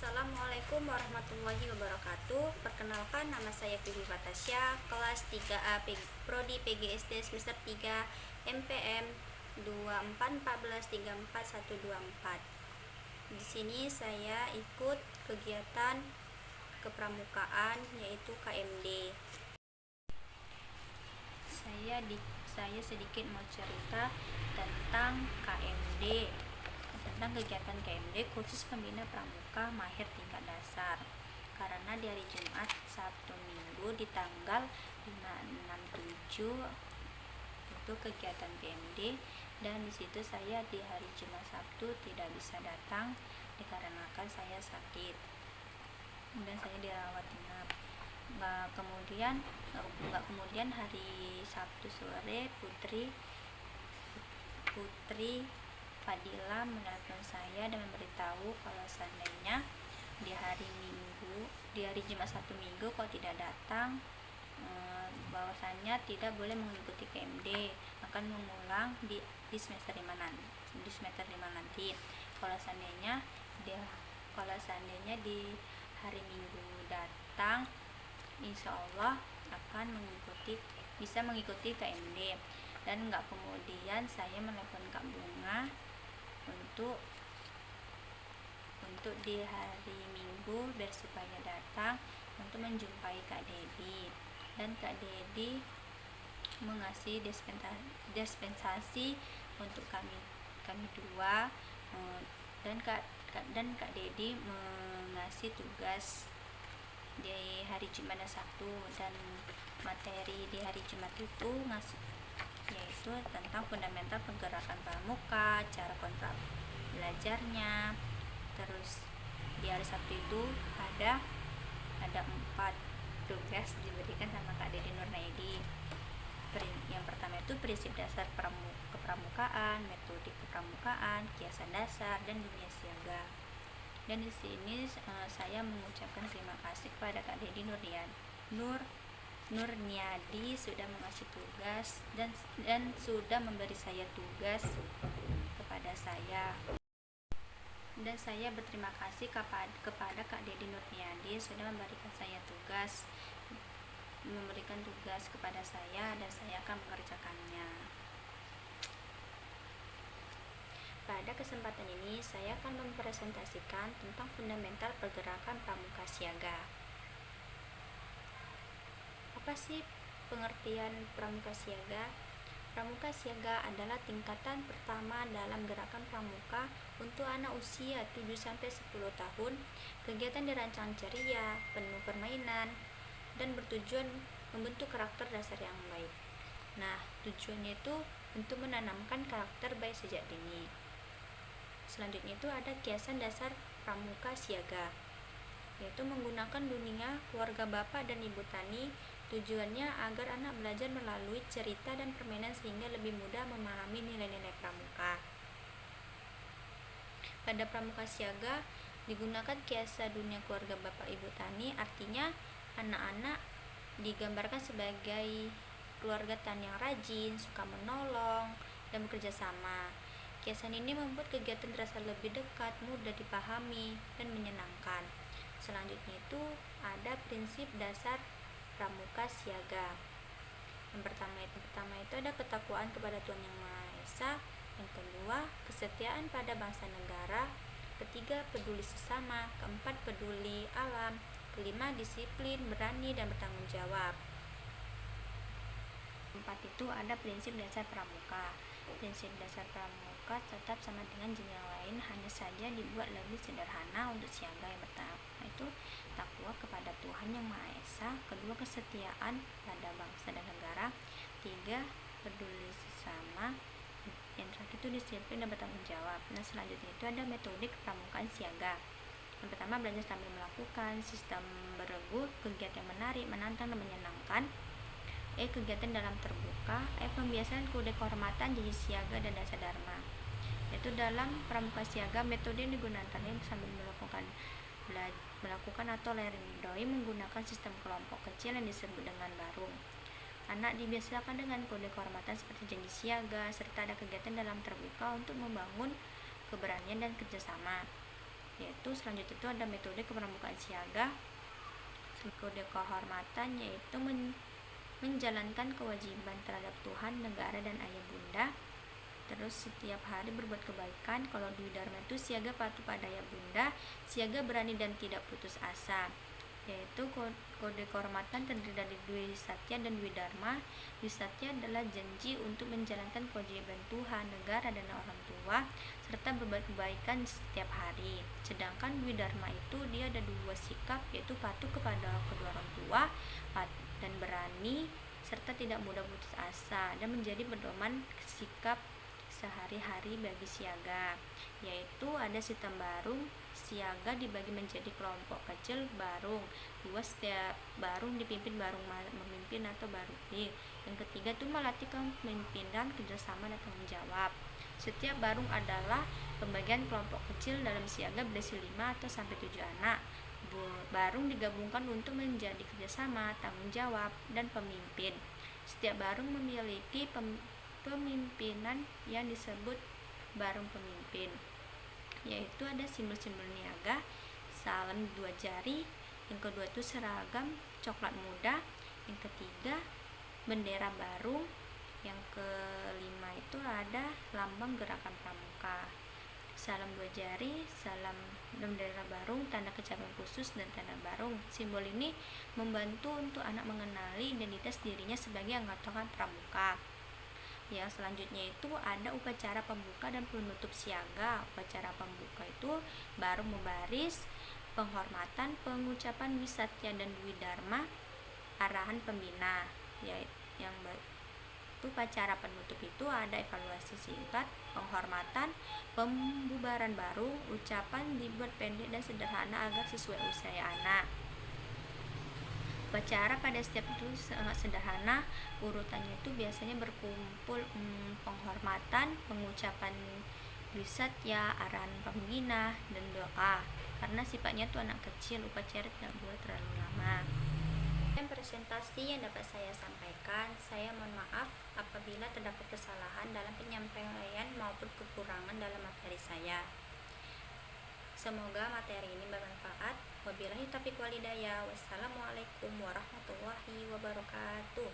Assalamualaikum warahmatullahi wabarakatuh. Perkenalkan, nama saya Vivi Fatasya, kelas 3A Prodi PGSD semester 3 MPM 24143424. Di sini saya ikut kegiatan kepramukaan yaitu KMD. Saya sedikit mau cerita tentang KMD, tentang kegiatan KMD khusus pembina pramuka mahir tingkat dasar. Karena di hari Jumat, Sabtu, Minggu di tanggal 5, 6, 7 itu kegiatan KMD, dan di situ saya di hari Jumat Sabtu tidak bisa datang dikarenakan saya sakit dan saya dirawat inap. Kemudian hari Sabtu sore Putri Fadila menelpon saya dan memberitahu kalau seandainya di hari Jumat Sabtu Minggu kalau tidak datang, bahwasannya tidak boleh mengikuti KMD, akan mengulang di semester 5 nanti. Kalau seandainya di hari Minggu datang, insya Allah akan bisa mengikuti KMD. Dan kemudian saya menelpon Kak Bunga untuk di hari Minggu biar supaya datang untuk menjumpai Kak Dedi, dan Kak Dedi mengasih dispensasi untuk kami dua, dan Kak Dedi mengasih tugas di hari Jumat dan Sabtu, dan materi di hari Jumat itu yaitu tentang fundamental pergerakan pramuka, cara kontra belajarnya. Terus di hari Sabtu itu ada 4 tugas diberikan sama Kak Dedi Nurnaidi. Yang pertama itu prinsip dasar kepramukaan, metode kepramukaan, kiasan dasar, dan dunia siaga. Dan di sini saya mengucapkan terima kasih kepada Kak Dedi Nurniadi sudah mengasih tugas dan sudah memberi saya tugas kepada saya. Dan saya berterima kasih kepada Kak Dedi Nurniadi sudah memberikan tugas kepada saya, dan saya akan mengerjakannya. Pada kesempatan ini saya akan mempresentasikan tentang fundamental pergerakan pramuka siaga. Apa sih pengertian pramuka siaga? Pramuka siaga adalah tingkatan pertama dalam gerakan pramuka untuk anak usia 7-10 tahun. Kegiatan dirancang ceria, penuh permainan, dan bertujuan membentuk karakter dasar yang baik. Nah, tujuannya itu untuk menanamkan karakter baik sejak dini. Selanjutnya itu ada kiasan dasar pramuka siaga, yaitu menggunakan dunia keluarga bapak dan ibu tani. Tujuannya agar anak belajar melalui cerita dan permainan sehingga lebih mudah memahami nilai-nilai pramuka. Pada pramuka siaga digunakan kiasan dunia keluarga bapak ibu tani, artinya anak-anak digambarkan sebagai keluarga tani yang rajin, suka menolong, dan bekerja sama. Kiasan ini membuat kegiatan terasa lebih dekat, mudah dipahami, dan menyenangkan. Selanjutnya itu ada prinsip dasar pramuka siaga. Yang pertama itu ada ketakwaan kepada Tuhan Yang Maha Esa. Yang kedua, kesetiaan pada bangsa negara. Ketiga, peduli sesama. Keempat, peduli alam. Kelima, disiplin, berani, dan bertanggung jawab. Keempat itu ada prinsip dasar pramuka. Prinsip dasar pramuka tetap sama dengan jenis yang lain, hanya saja dibuat lebih sederhana untuk siaga. Yang pertama itu takwa kepada Tuhan Yang Maha Esa. Kedua, kesetiaan pada bangsa dan negara. Tiga, peduli sesama. Yang terakhir itu disiplin dan bertanggung jawab. Nah, selanjutnya itu ada metode kepramukaan siaga. Yang pertama, belajar sambil melakukan, sistem beregu, kegiatan yang menarik, menantang, dan menyenangkan. Kegiatan dalam terbuka. Pembiasaan kode kehormatan, janji siaga, dan dasar dharma. Yaitu dalam pramuka siaga, metode yang digunakan sambil melakukan atau learning doi menggunakan sistem kelompok kecil yang disebut dengan barung. Anak dibiasakan dengan kode kehormatan seperti janji siaga, serta ada kegiatan dalam terbuka untuk membangun keberanian dan kerjasama, yaitu selanjutnya itu ada metode kependudukan siaga. Kode kehormatan yaitu menjalankan kewajiban terhadap Tuhan, negara, dan ayah bunda. Terus setiap hari berbuat kebaikan. Kalau Dwi Dharma itu siaga patuh pada ayah bunda, siaga berani dan tidak putus asa. Yaitu kode kehormatan terdiri dari Dwi Satya dan Dwi Dharma. Dwi Satya adalah janji untuk menjalankan kewajiban Tuhan, negara, dan orang tua, serta berbuat kebaikan setiap hari. Sedangkan Dwi Dharma itu dia ada dua sikap, yaitu patuh kepada kedua orang tua dan berani, serta tidak mudah putus asa, dan menjadi pedoman sikap sehari-hari bagi siaga. Yaitu ada sistem barung. Siaga dibagi menjadi kelompok kecil barung. 2, setiap barung dipimpin barung memimpin atau barung. Yang ketiga itu melatih kepemimpinan, kerjasama, dan tanggung jawab. Setiap barung adalah pembagian kelompok kecil dalam siaga berisi 5 atau sampai 7 anak. Barung digabungkan untuk menjadi kerjasama, tanggung jawab, dan pemimpin. Setiap barung memiliki pemimpinan yang disebut barung pemimpin, yaitu ada simbol-simbol niaga, salam 2 jari, yang kedua itu seragam coklat muda, yang ketiga bendera barung, yang kelima itu ada lambang gerakan pramuka. Salam 2 jari, salam bendera barung, tanda kecapan khusus, dan tanda barung. Simbol ini membantu untuk anak mengenali identitas dirinya sebagai anggota pramuka. Yang selanjutnya itu ada upacara pembuka dan penutup siaga. Upacara pembuka itu baru membaris, penghormatan, pengucapan Dwi Satya dan Dwi Dharma, arahan pembina. Yang upacara penutup itu ada evaluasi singkat, penghormatan, pembubaran barung, ucapan dibuat pendek dan sederhana agar sesuai usia anak. Upacara pada setiap itu sangat sederhana, urutannya itu biasanya berkumpul penghormatan, pengucapan Dwi Satya, arahan pembina, dan doa. Karena sifatnya itu anak kecil, upacara tidak boleh terlalu lama. Presentasi yang dapat saya sampaikan, saya mohon maaf apabila terdapat kesalahan dalam penyampaian maupun kekurangan dalam materi saya. Semoga materi ini bermanfaat. Wabillahi taufiq wal hidayah. Wassalamualaikum warahmatullahi wabarakatuh.